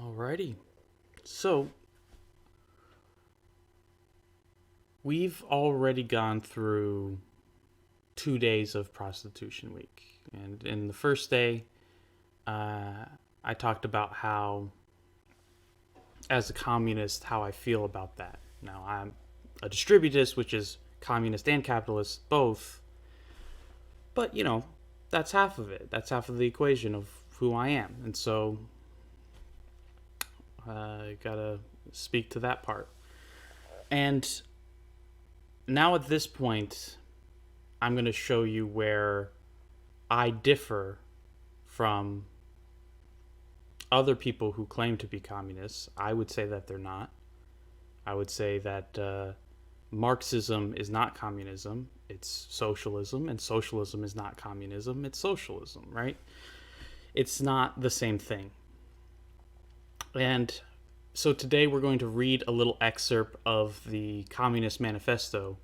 Alrighty. So, we've already gone through 2 days of Prostitution Week. And in the first day, I talked about how, as a communist, how I feel about that. Now, I'm a distributist, which is communist and capitalist, both. But, that's half of it. That's half of the equation of who I am. And so, I gotta speak to that part. And now at this point, I'm going to show you where I differ from other people who claim to be communists. I would say that they're not. I would say that Marxism is not communism, it's socialism, and socialism is not communism, it's socialism, right? It's not the same thing. And so today we're going to read a little excerpt of the Communist Manifesto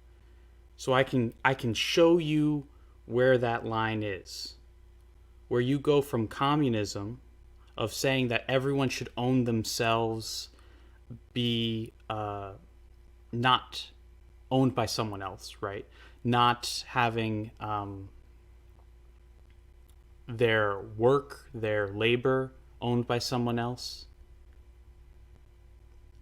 so I can show you where that line is. Where you go from communism, of saying that everyone should own themselves, be not owned by someone else, right? Not having their work, their labor owned by someone else,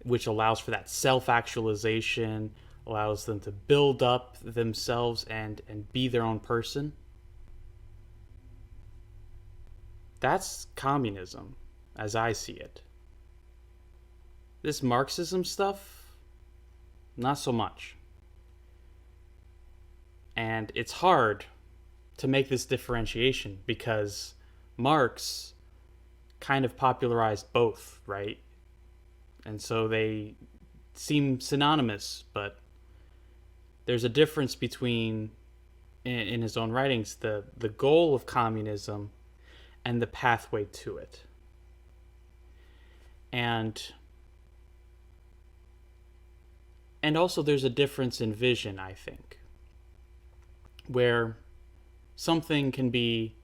which allows for that self-actualization, allows them to build up themselves and be their own person. That's communism, as I see it. This Marxism stuff, not so much. And it's hard to make this differentiation because Marx kind of popularized both, right? And so they seem synonymous, but there's a difference between, in his own writings, the goal of communism and the pathway to it. And also there's a difference in vision, I think, where something can be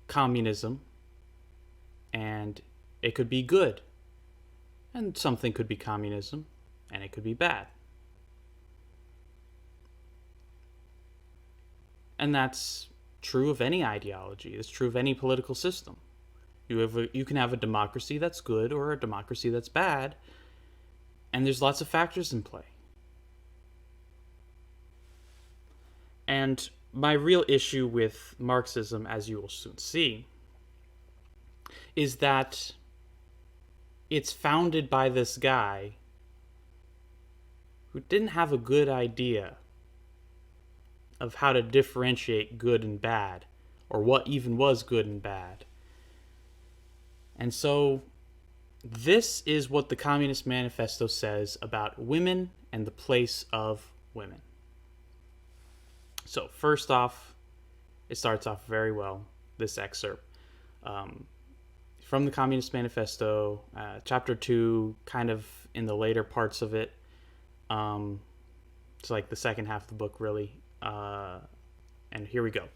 communism and it could be good, and something could be communism and it could be bad. And that's true of any ideology. It's true of any political system. You can have a democracy that's good or a democracy that's bad, and there's lots of factors in play. And my real issue with Marxism, as you will soon see, is that it's founded by this guy who didn't have a good idea of how to differentiate good and bad, or what even was good and bad. And so this is what the Communist Manifesto says about women and the place of women. So first off, it starts off very well, this excerpt. From the Communist Manifesto, chapter 2, kind of in the later parts of it. It's like the second half of the book, really. And here we go.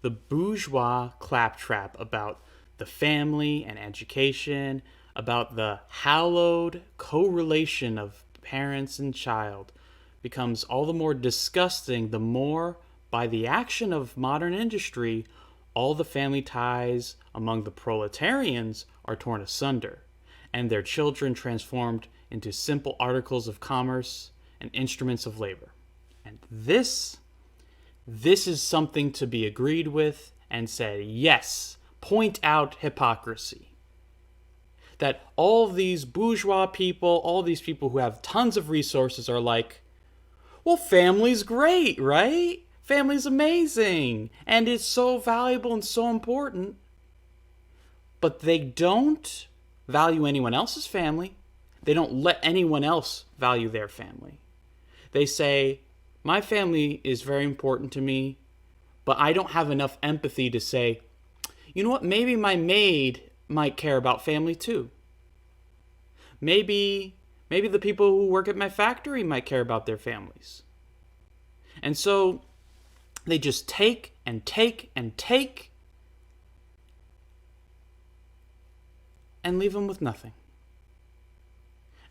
The bourgeois claptrap about the family and education, about the hallowed correlation of parents and child, becomes all the more disgusting the more, by the action of modern industry, all the family ties among the proletarians are torn asunder, and their children transformed into simple articles of commerce and instruments of labor. And this is something to be agreed with and said, yes, point out hypocrisy. That all these bourgeois people, all these people who have tons of resources are like, well, family's great, right? Family's amazing, and it's so valuable and so important. But they don't value anyone else's family. They don't let anyone else value their family. They say, my family is very important to me, but I don't have enough empathy to say, you know what, maybe my maid might care about family too. Maybe the people who work at my factory might care about their families. And so they just take and take and take and leave them with nothing.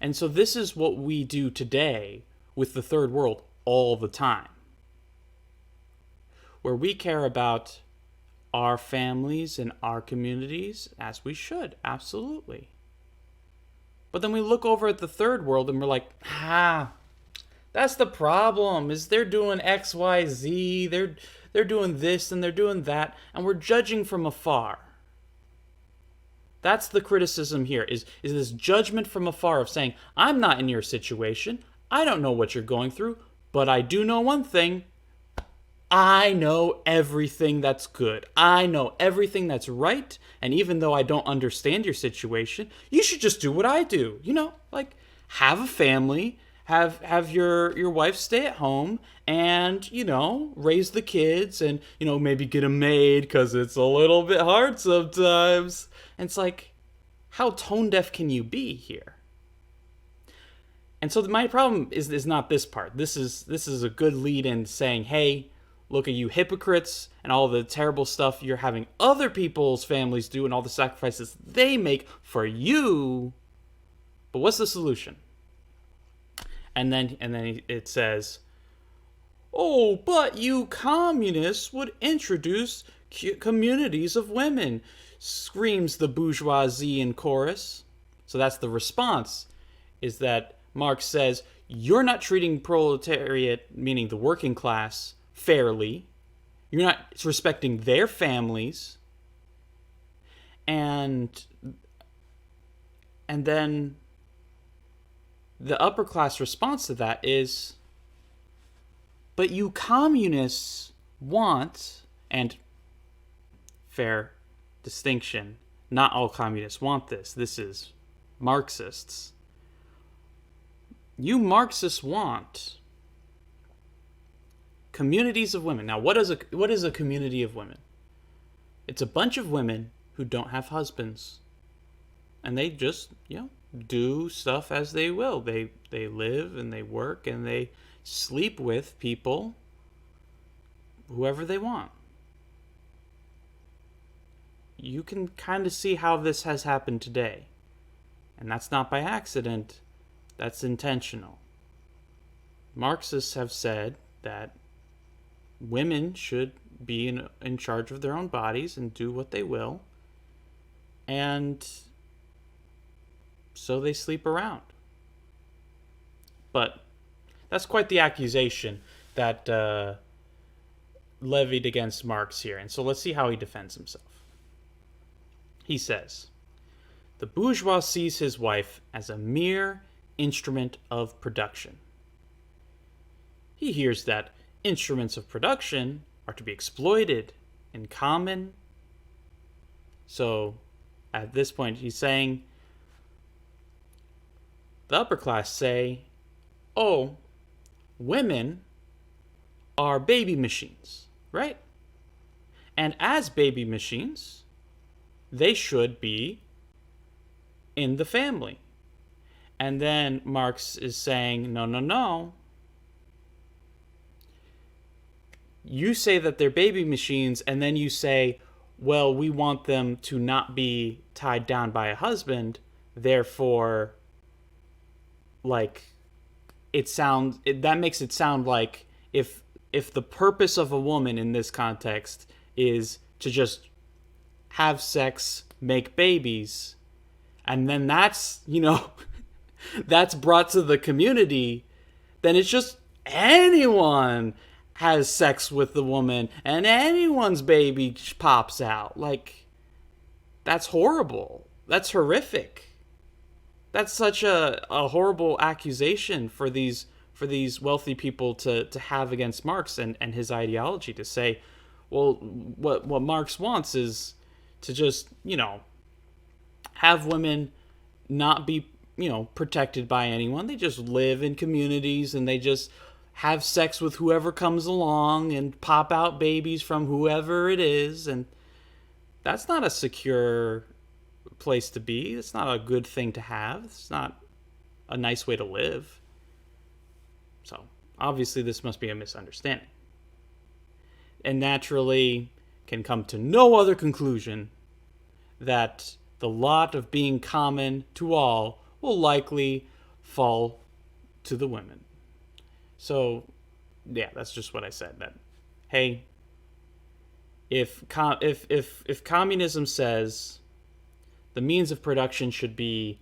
And so this is what we do today with the third world all the time, where we care about our families and our communities as we should, absolutely. But then we look over at the third world and we're like, that's the problem, is they're doing X, Y, Z, they're doing this and they're doing that, and we're judging from afar. That's the criticism here, is this judgment from afar of saying, I'm not in your situation, I don't know what you're going through, but I do know one thing. I know everything that's good. I know everything that's right, and even though I don't understand your situation, you should just do what I do. Like have a family, have your wife stay at home, and raise the kids, and maybe get a maid because it's a little bit hard sometimes. And it's like, how tone deaf can you be here? And so my problem is not this part. This is a good lead in saying, hey, look at you hypocrites and all the terrible stuff you're having other people's families do and all the sacrifices they make for you. But what's the solution? And then it says, oh, but you communists would introduce communities of women, screams the bourgeoisie in chorus. So that's the response, is that Marx says, you're not treating proletariat, meaning the working class, fairly. You're not respecting their families. And then the upper class response to that is, but you communists want, and fair distinction, not all communists want this. This is Marxists. You Marxists want communities of women. Now, what is a community of women? It's a bunch of women who don't have husbands, and they just do stuff as they will. They live and they work and they sleep with people, whoever they want. You can kind of see how this has happened today, and that's not by accident. That's intentional. Marxists have said that women should be in charge of their own bodies and do what they will, and so they sleep around. But that's quite the accusation that levied against Marx here, and so let's see how he defends himself. He says, the bourgeois sees his wife as a mere instrument of production. He hears that instruments of production are to be exploited in common. So at this point he's saying, the upper class say, oh, women are baby machines, right? And as baby machines, they should be in the family. And then Marx is saying, no. You say that they're baby machines, and then you say, well, we want them to not be tied down by a husband, therefore, like, that makes it sound like if the purpose of a woman in this context is to just have sex, make babies, and then that's, that's brought to the community, then it's just anyone has sex with the woman and anyone's baby pops out. Like, that's horrible. That's horrific. That's such a horrible accusation for these wealthy people to have against Marx and his ideology, to say, well, what Marx wants is to just, have women not be, protected by anyone. They just live in communities and they just have sex with whoever comes along and pop out babies from whoever it is. And that's not a secure place to be. It's not a good thing to have. It's not a nice way to live. So obviously this must be a misunderstanding, and naturally can come to no other conclusion that the lot of being common to all will likely fall to the women. So, yeah, that's just what I said. That, hey, if communism says the means of production should be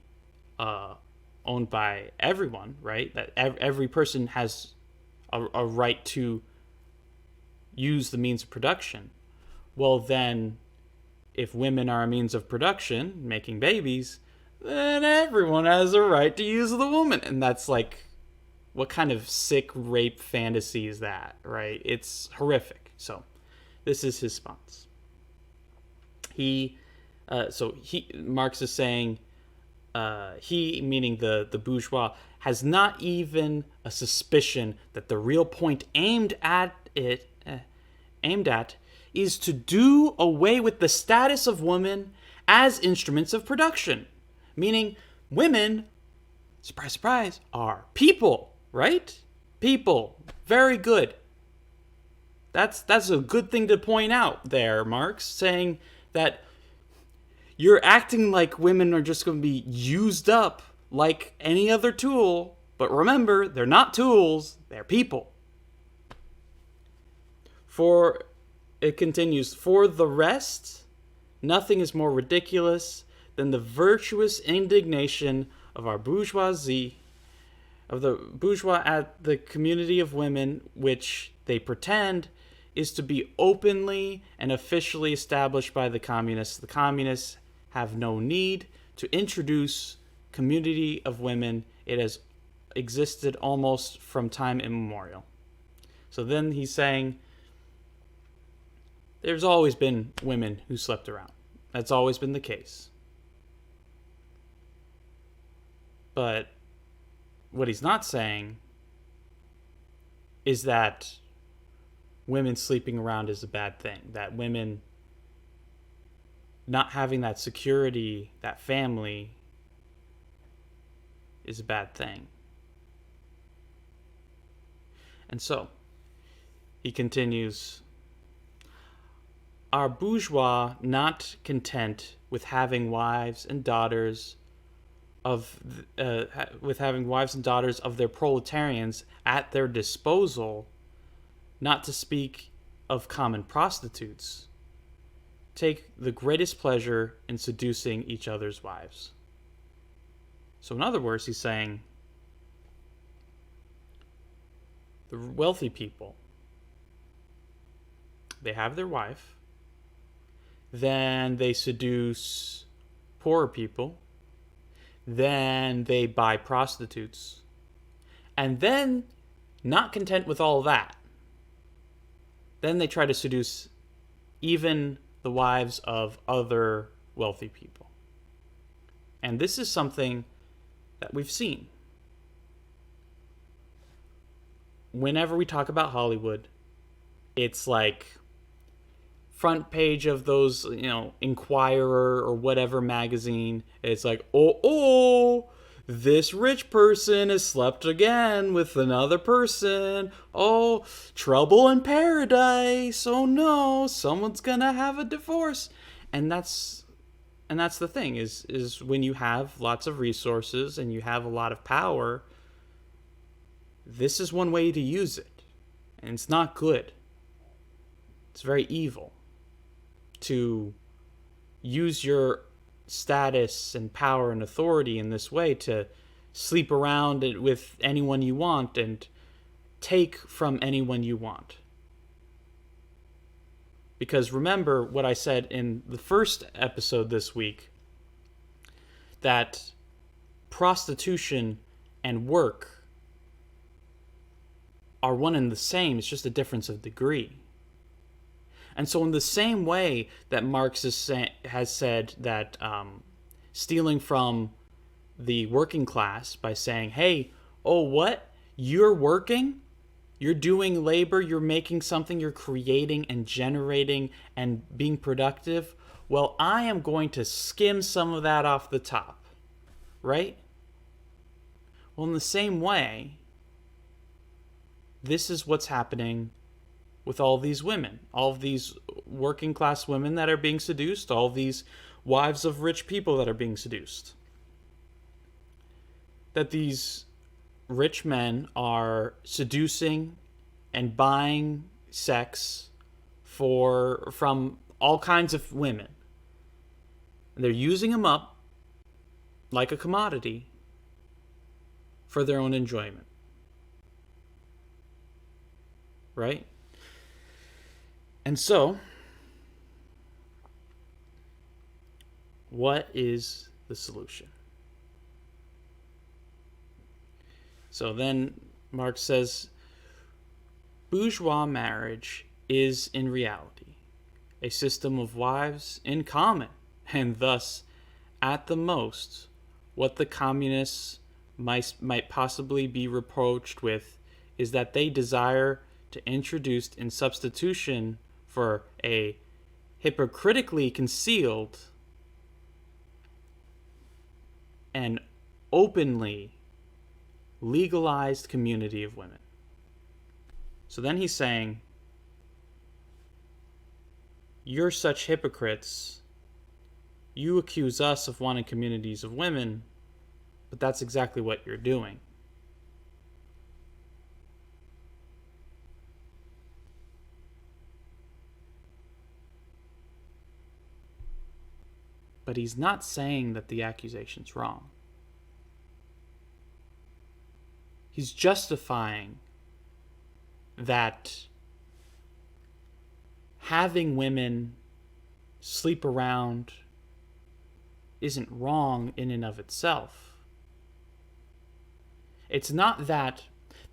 owned by everyone, right? That every person has a right to use the means of production. Well, then, if women are a means of production, making babies, then everyone has a right to use the woman. And that's like, what kind of sick rape fantasy is that, right? It's horrific. So, this is his response. Marx is saying, he, meaning the bourgeois, has not even a suspicion that the real point aimed at is to do away with the status of women as instruments of production. Meaning, women, surprise, surprise, are people, right? People. Very good. That's a good thing to point out there, Marx, saying that you're acting like women are just going to be used up like any other tool. But remember, they're not tools, they're people. It continues, for the rest, nothing is more ridiculous than the virtuous indignation of our bourgeoisie, of the bourgeois at the community of women, which they pretend is to be openly and officially established by the communists. The communists have no need to introduce community of women. It has existed almost from time immemorial. So then he's saying, there's always been women who slept around. That's always been the case. But what he's not saying is that women sleeping around is a bad thing. That women not having that security, that family, is a bad thing. And so, he continues, our bourgeois, not content with having wives and daughters of their proletarians at their disposal, not to speak of common prostitutes, take the greatest pleasure in seducing each other's wives. So in other words, he's saying the wealthy people, they have their wife, then they seduce poorer people, then they buy prostitutes, and then, not content with all that, then they try to seduce even the wives of other wealthy people. And this is something that we've seen. Whenever we talk about Hollywood, it's like front page of those, Inquirer or whatever magazine. It's like, oh, this rich person has slept again with another person. Oh, trouble in paradise. Oh no, someone's gonna have a divorce. And that's the thing, is when you have lots of resources and you have a lot of power, this is one way to use it. And it's not good. It's very evil to use your status and power and authority in this way to sleep around with anyone you want and take from anyone you want. Because remember what I said in the first episode this week, that prostitution and work are one and the same. It's just a difference of degree. And so in the same way that Marx has said that stealing from the working class by saying, hey, oh, what? You're working? You're doing labor, you're making something, you're creating and generating and being productive? Well, I am going to skim some of that off the top, right? Well, in the same way, this is what's happening with all these women, all of these working class women that are being seduced, all of these wives of rich people that are being seduced. that these rich men are seducing and buying sex from all kinds of women. And they're using them up like a commodity for their own enjoyment. Right? And so, what is the solution? So then Marx says, bourgeois marriage is in reality a system of wives in common, and thus, at the most, what the communists might possibly be reproached with is that they desire to introduce in substitution for a hypocritically concealed and openly legalized community of women. So then he's saying, you're such hypocrites. You accuse us of wanting communities of women, but that's exactly what you're doing. But he's not saying that the accusation's wrong. He's justifying that having women sleep around isn't wrong in and of itself. It's not that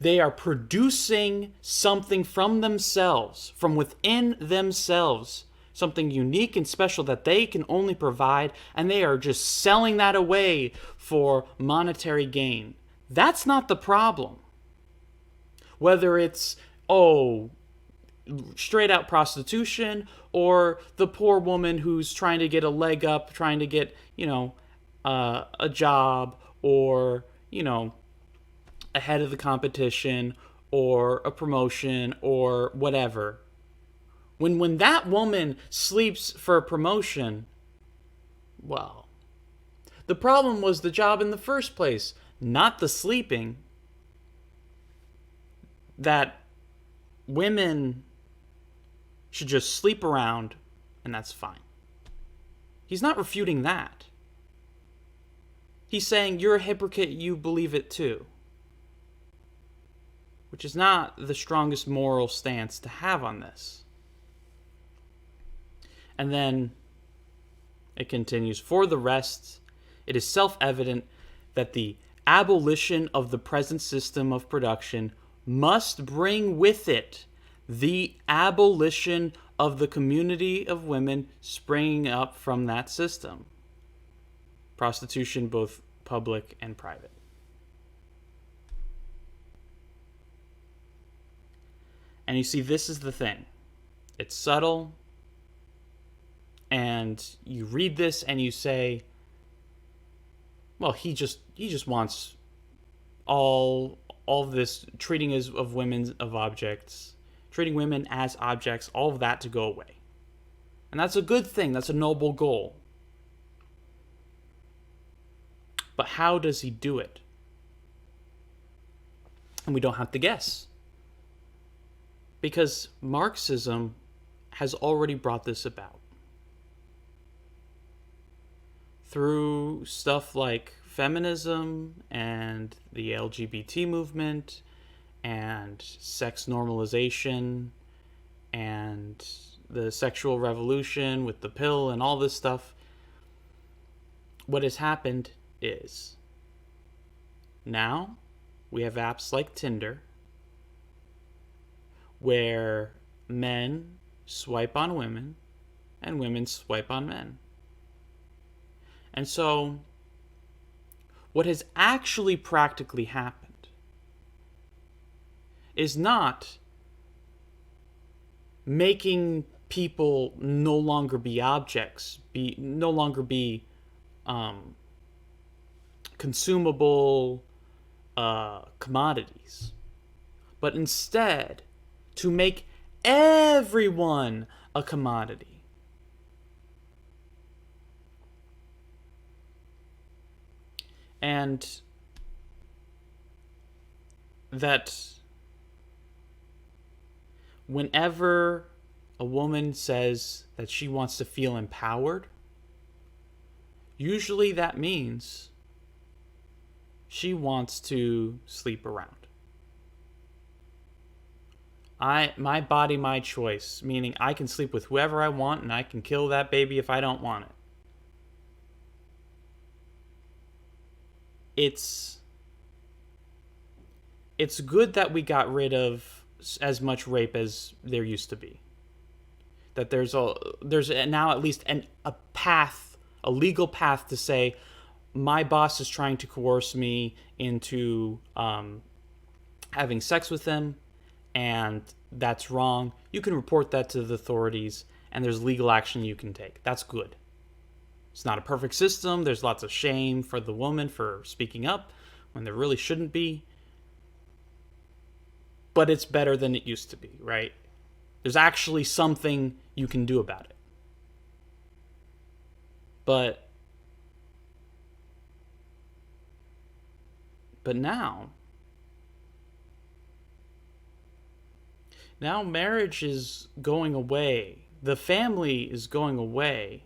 they are producing something from themselves, from within themselves, something unique and special that they can only provide, and they are just selling that away for monetary gain. That's not the problem. Whether it's, straight out prostitution, or the poor woman who's trying to get a leg up, trying to get, a job, or, ahead of the competition, or a promotion, or whatever. When that woman sleeps for a promotion, well, the problem was the job in the first place, not the sleeping. That women should just sleep around, and that's fine. He's not refuting that. He's saying, you're a hypocrite, you believe it too. Which is not the strongest moral stance to have on this. And then it continues, for the rest, it is self-evident that the abolition of the present system of production must bring with it the abolition of the community of women springing up from that system. Prostitution, both public and private. And you see, this is the thing. It's subtle. And you read this and you say, well, he just wants all this treating of women of objects, treating women as objects, all of that to go away. And that's a good thing. That's a noble goal. But how does he do it? And we don't have to guess. Because Marxism has already brought this about. Through stuff like feminism and the LGBT movement and sex normalization and the sexual revolution with the pill and all this stuff, what has happened is now we have apps like Tinder where men swipe on women and women swipe on men. And so, what has actually practically happened is not making people no longer be objects, no longer be consumable commodities, but instead to make everyone a commodity. And that whenever a woman says that she wants to feel empowered, usually that means she wants to sleep around. My body, my choice, meaning I can sleep with whoever I want and I can kill that baby if I don't want it. It's good that we got rid of as much rape as there used to be. That there's now at least a path, a legal path to say my boss is trying to coerce me into having sex with them, and that's wrong. You can report that to the authorities, and there's legal action you can take. That's good. It's not a perfect system. There's lots of shame for the woman for speaking up when there really shouldn't be. But it's better than it used to be, right? There's actually something you can do about it. But now marriage is going away. The family is going away.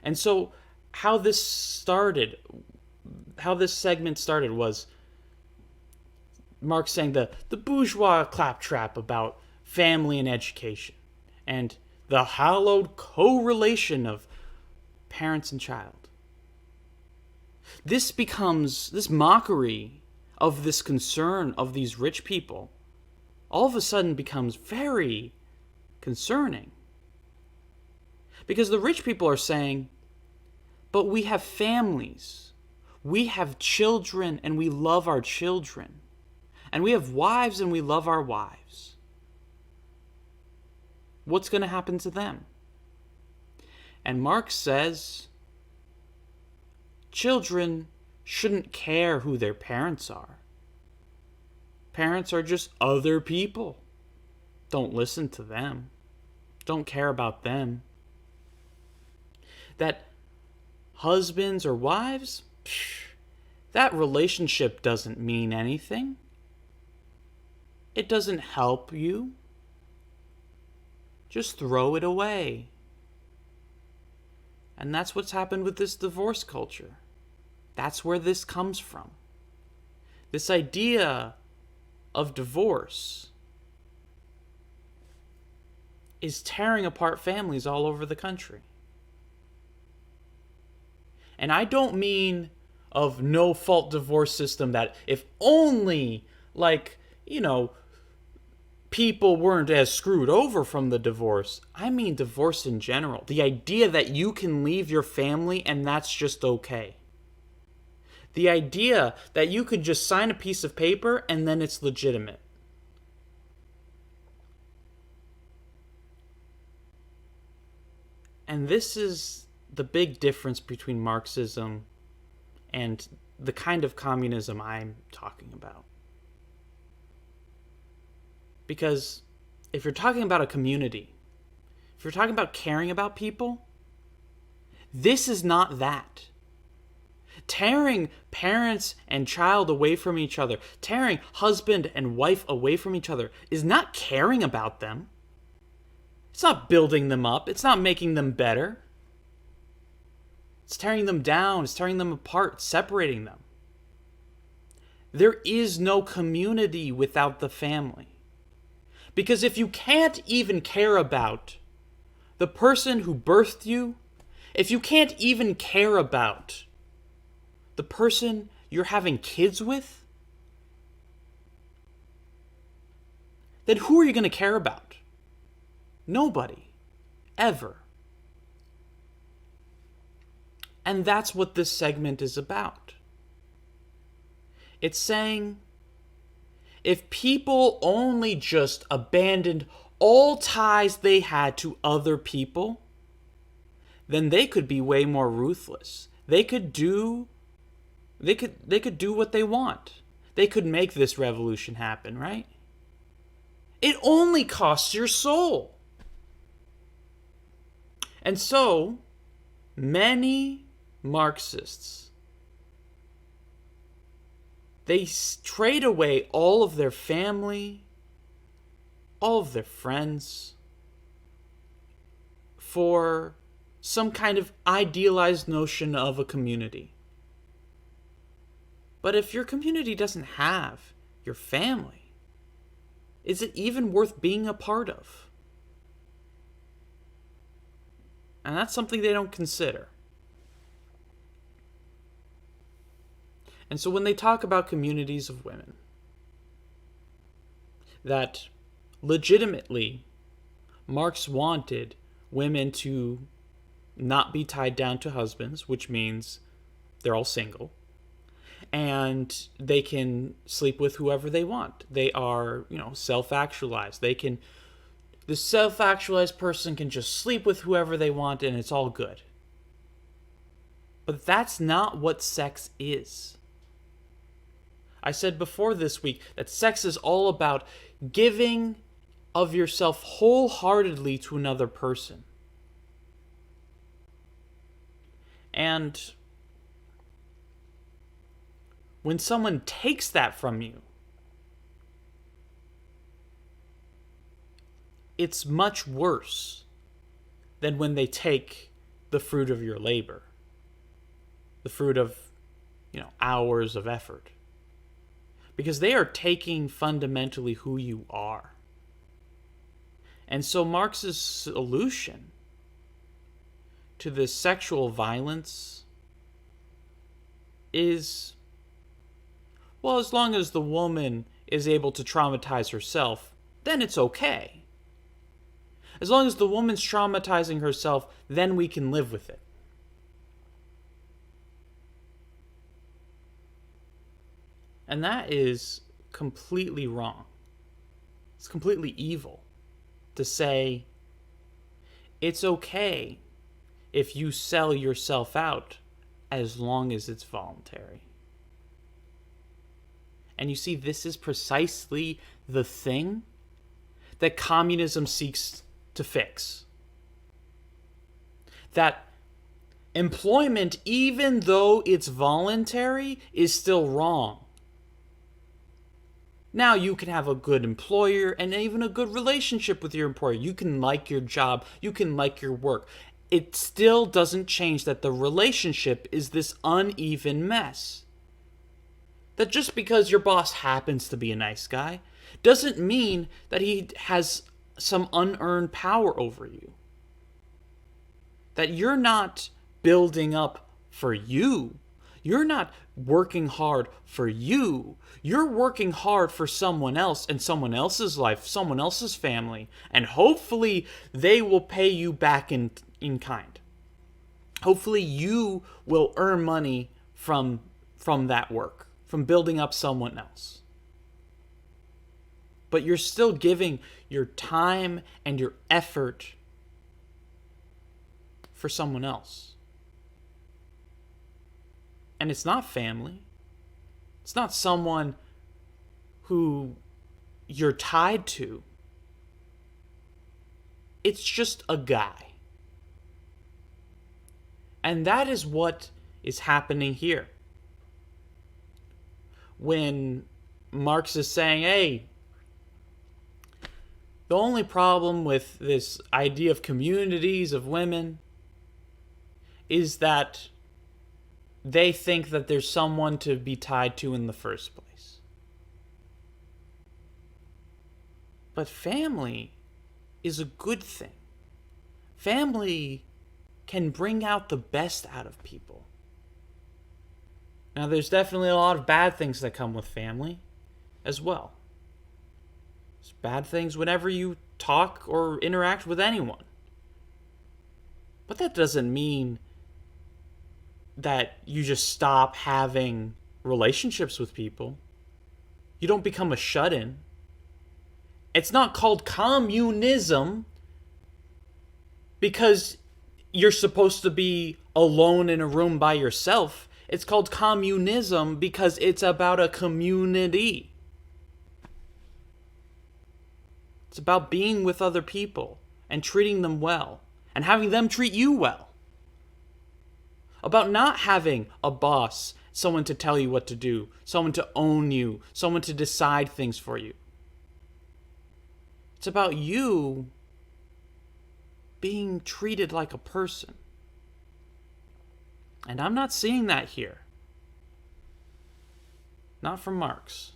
And so how this segment started was Marx saying the bourgeois claptrap about family and education and the hallowed correlation of parents and child. This mockery of this concern of these rich people all of a sudden becomes very concerning. Because the rich people are saying, but we have families, we have children, and we love our children. And we have wives, and we love our wives. What's going to happen to them? And Marx says, children shouldn't care who their parents are. Parents are just other people. Don't listen to them. Don't care about them. That husbands or wives, that relationship doesn't mean anything. It doesn't help you. Just throw it away. And that's what's happened with this divorce culture. That's where this comes from. This idea of divorce is tearing apart families all over the country. And I don't mean of no-fault divorce system that if only, people weren't as screwed over from the divorce. I mean divorce in general. The idea that you can leave your family and that's just okay. The idea that you could just sign a piece of paper and then it's legitimate. And this is the big difference between Marxism and the kind of communism I'm talking about. Because if you're talking about a community, if you're talking about caring about people, this is not that. Tearing parents and child away from each other, tearing husband and wife away from each other is not caring about them. It's not building them up. It's not making them better. It's tearing them down. It's tearing them apart, separating them. There is no community without the family. Because if you can't even care about the person who birthed you, if you can't even care about the person you're having kids with, then who are you going to care about? Nobody. Ever. And that's what this segment is about. It's saying, if people only just abandoned all ties they had to other people, then they could be way more ruthless. They could do what they want. They could make this revolution happen, right? It only costs your soul. And so, many Marxists They trade away all of their family, all of their friends, for some kind of idealized notion of a community. But if your community doesn't have your family, is it even worth being a part of? And that's something they don't consider. And so when they talk about communities of women that legitimately Marx wanted women to not be tied down to husbands, which means they're all single, and they can sleep with whoever they want. They are, self-actualized. The self-actualized person can just sleep with whoever they want and it's all good. But that's not what sex is. I said before this week that sex is all about giving of yourself wholeheartedly to another person. And when someone takes that from you, it's much worse than when they take the fruit of your labor, the fruit of, hours of effort. Because they are taking fundamentally who you are. And so Marx's solution to this sexual violence is, well, as long as the woman is able to traumatize herself, then it's okay. As long as the woman's traumatizing herself, then we can live with it. And that is completely wrong. It's completely evil to say it's okay if you sell yourself out as long as it's voluntary. And you see, this is precisely the thing that communism seeks to fix. That employment, even though it's voluntary, is still wrong. Now you can have a good employer and even a good relationship with your employer. You can like your job. You can like your work. It still doesn't change that the relationship is this uneven mess. That just because your boss happens to be a nice guy doesn't mean that he has some unearned power over you. That you're not building up for you. You're not working hard for you. You're working hard for someone else and someone else's life, someone else's family. And hopefully they will pay you back in kind. Hopefully you will earn money from that work, from building up someone else. But you're still giving your time and your effort for someone else. And it's not family. It's not someone who you're tied to. It's just a guy. And that is what is happening here. When Marx is saying, hey, the only problem with this idea of communities of women is that they think that there's someone to be tied to in the first place. But family is a good thing. Family can bring out the best out of people. Now, there's definitely a lot of bad things that come with family as well. There's bad things whenever you talk or interact with anyone. But that doesn't mean that you just stop having relationships with people. You don't become a shut-in. It's not called communism because you're supposed to be alone in a room by yourself. It's called communism because it's about a community. It's about being with other people and treating them well and having them treat you well. About not having a boss someone to tell you what to do, someone to own you, someone to decide things for you. It's about you being treated like a person. And I'm not seeing that here. Not from Marx.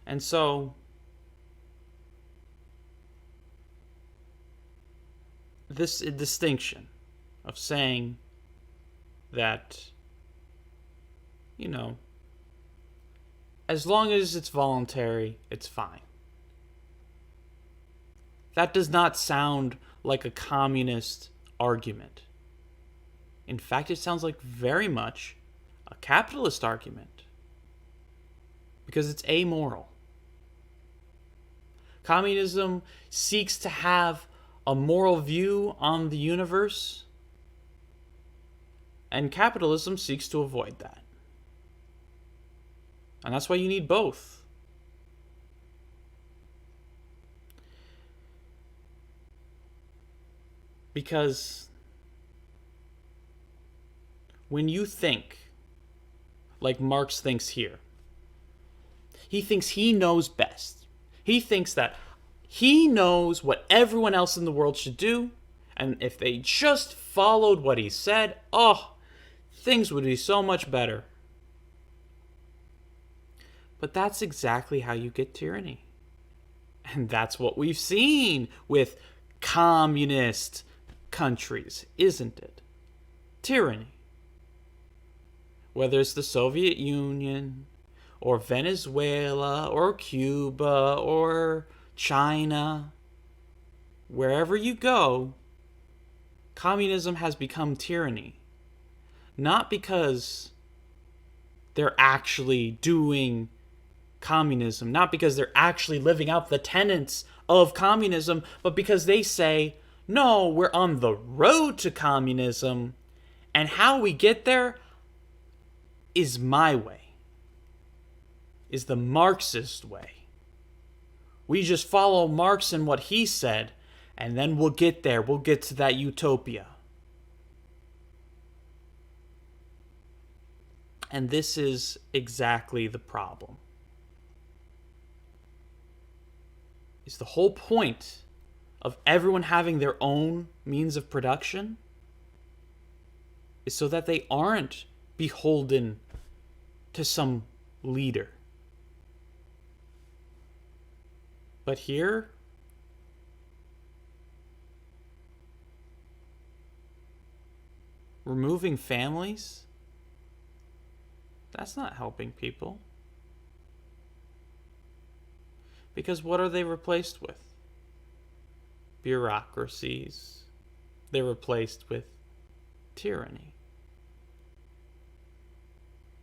And so, this distinction of saying that, as long as it's voluntary, it's fine. That does not sound like a communist argument. In fact, it sounds like very much a capitalist argument. Because it's amoral. Communism seeks to have a moral view on the universe, and capitalism seeks to avoid that. And that's why you need both. Because when you think like Marx thinks here, he thinks he knows best. He thinks that he knows what everyone else in the world should do, and if they just followed what he said, things would be so much better. But that's exactly how you get tyranny. And that's what we've seen with communist countries, isn't it? Tyranny. Whether it's the Soviet Union, or Venezuela, or Cuba, or China, wherever you go, communism has become tyranny. Not because they're actually doing communism, not because they're actually living out the tenets of communism, but because they say, no, we're on the road to communism, and how we get there is my way, is the Marxist way. We just follow Marx and what he said, and then we'll get there. We'll get to that utopia. And this is exactly the problem. Is the whole point of everyone having their own means of production is so that they aren't beholden to some leader. But here, removing families, that's not helping people. Because what are they replaced with? Bureaucracies. They're replaced with tyranny.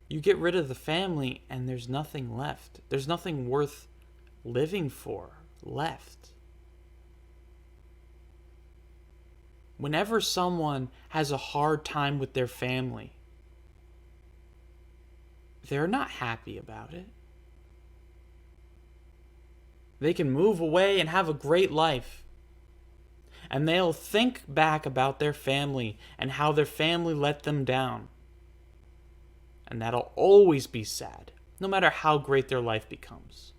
You get rid of the family and there's nothing left. There's nothing worth living for left. Whenever someone has a hard time with their family, they're not happy about it. They can move away and have a great life. And they'll think back about their family and how their family let them down. And that'll always be sad, no matter how great their life becomes.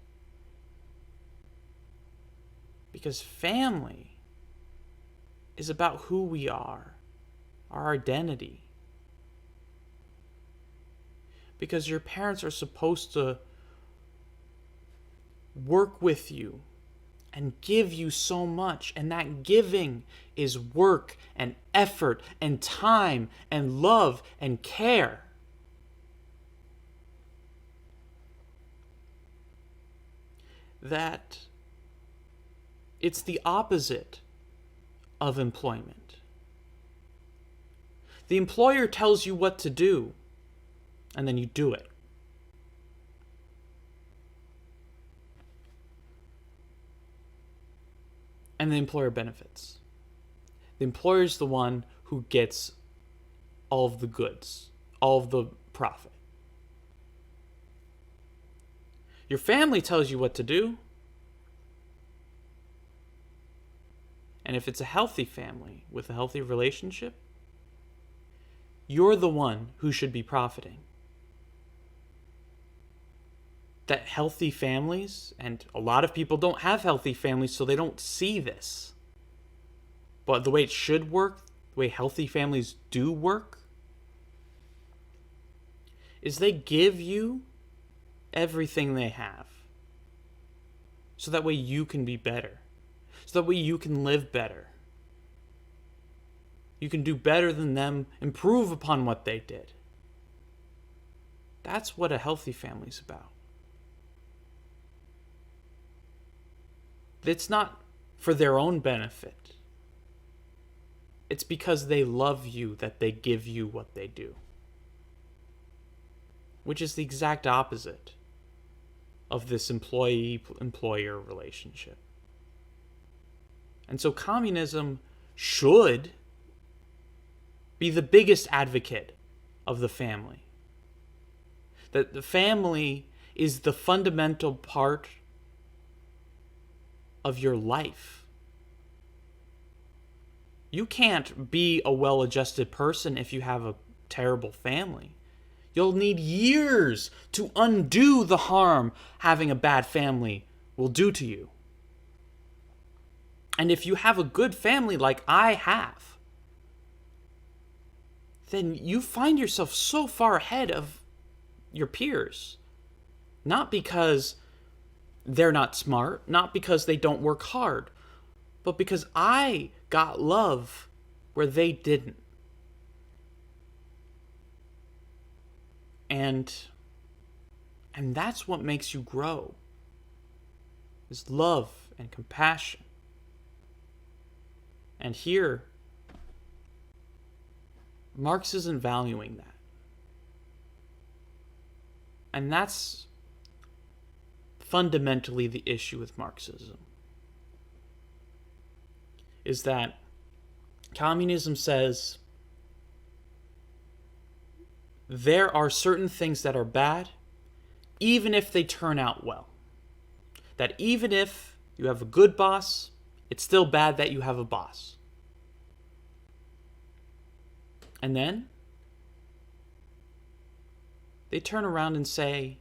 Because family is about who we are, our identity. Because your parents are supposed to work with you and give you so much, and that giving is work and effort and time and love and care. That it's the opposite of employment. The employer tells you what to do, and then you do it. And the employer benefits. The employer is the one who gets all of the goods, all of the profit. Your family tells you what to do. And if it's a healthy family with a healthy relationship, you're the one who should be profiting. That healthy families, and a lot of people don't have healthy families, so they don't see this. But the way it should work, the way healthy families do work, is they give you everything they have. So that way you can be better. So that way you can live better. You can do better than them, improve upon what they did. That's what a healthy family's about. It's not for their own benefit. It's because they love you that they give you what they do. Which is the exact opposite of this employee-employer relationship. And so communism should be the biggest advocate of the family. That the family is the fundamental part of your life. You can't be a well-adjusted person if you have a terrible family. You'll need years to undo the harm having a bad family will do to you. And if you have a good family like I have, then you find yourself so far ahead of your peers. Not because they're not smart, not because they don't work hard, but because I got love where they didn't. And that's what makes you grow, is love and compassion. And here, Marx isn't valuing that. And that's fundamentally the issue with Marxism. Is that communism says there are certain things that are bad, even if they turn out well. That even if you have a good boss, it's still bad that you have a boss. And then they turn around and say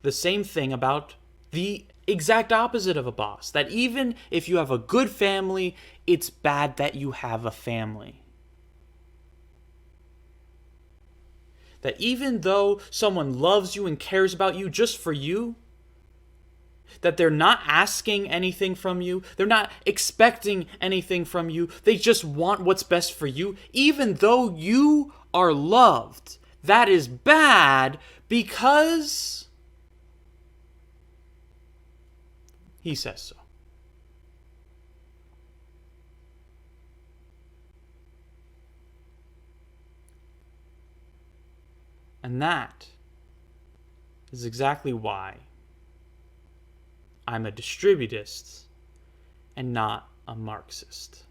the same thing about the exact opposite of a boss. That even if you have a good family, it's bad that you have a family. That even though someone loves you and cares about you just for you, that they're not asking anything from you, they're not expecting anything from you, they just want what's best for you, even though you are loved, that is bad because he says so. And that is exactly why I'm a distributist and not a Marxist.